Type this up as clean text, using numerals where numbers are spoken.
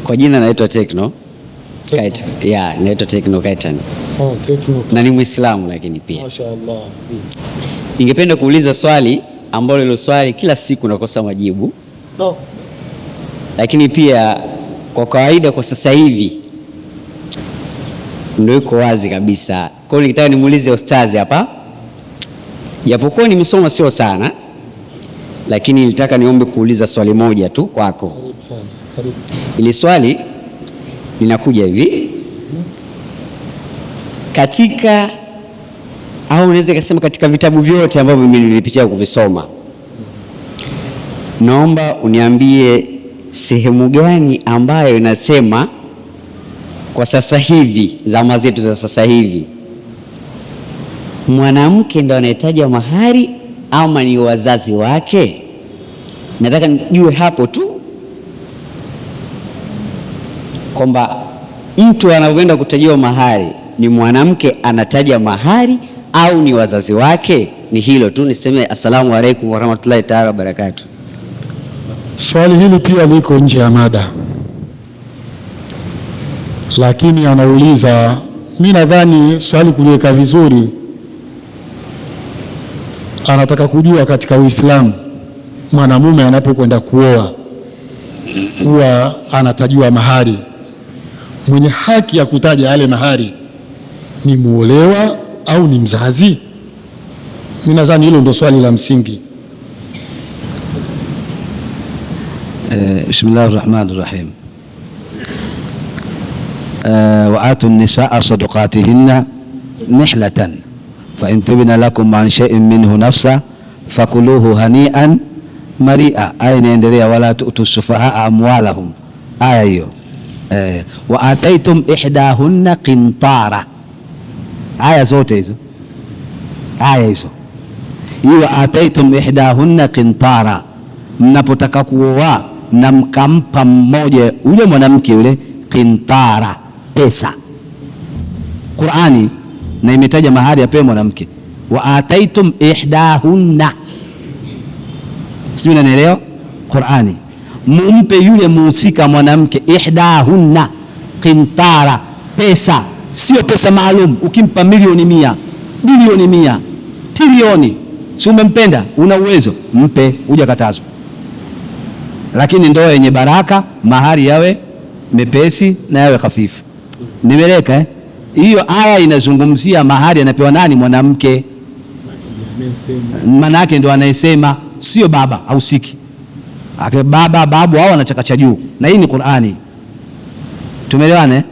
Kwa jina naitwa Tekno. Naitwa Tekno Kaitan. Tekno. Na ni Muislamu lakini pia. Mashaallah. Ningependa kuuliza swali ambalo hilo swali kila siku nakosa majibu. No. Lakini pia kwa kawaida kwa sasa hivi ndio iko wazi kabisa. Kwa hiyo nitaka nimuulize ustazi hapa. Japokuwa nimesoma sio sana, lakini nilitaka niombe kuuliza swali moja tu kwako. Karibu sana. Karibu. Ili swali linakuja hivi. Katika au unaweza kusema katika vitabu vyote ambavyo mimi nilipitia kuvisoma, naomba uniambie sehemu gani ambayo inasema kwa sasa hivi, zama zetu za sasa hivi, mwanamke ndo anahitaji mahari ama ni wazazi wake? Nataka nijue hapo tu kwamba mtu anapoenda kutajiwa mahari ni mwanamke anataja mahari au ni wazazi wake. Ni hilo tu, niseme assalamu alaikum warahmatullahi taala wabarakatuh. Swali hili pia liko nje ya mada, lakini anauliza, mimi nadhani swali kuliweka vizuri, anataka kujua katika Uislamu mwanamume anapokwenda kuoa huwa anatajiwa mahari. Mwenye haki ya kutaja yale mahari ni muolewa au ni mzazi? Mimi nadhani hilo ndio swali la msingi. Bismillahir Rahmanir Rahim. Wa atu an-nisaa sadaqatihinna nihlatan fa in tubna lakum an shay'in minhu nafsa fakuluhu hani'an mari'a. Aya inaendelea, wala tu'tu sufahaa amwalahum. Aya hiyo. Wa ataitum ihdahunna qintara. Aya zote hizo, aya hizo, wa ataitum ihdahunna qintara, mnapotaka kuoa na mkampa mmoja yule mwanamke yule qintara, pesa. Qur'ani na imetaja mahari apewe mwanamke, wa ataitum ihdahunna, sio? Unanielewa? Qur'ani mumpe yule muhusika mwanamke ihdahunna qintara, pesa, sio pesa maalum. Ukimpa milioni 100, bilioni 100, trilioni, si umempenda, una uwezo, mpe, hujakatazwa. Lakini ndoa yenye baraka, mahari yawe mepesi na yawe hafifu. Nimeleka hiyo aya inazungumzia mahari anapewa nani? Mwanamke. Maana yake ndo anayesema, sio baba au siki. Baba babu hao wanachakacha juu, na hii ni Qur'ani. Tumeelewana?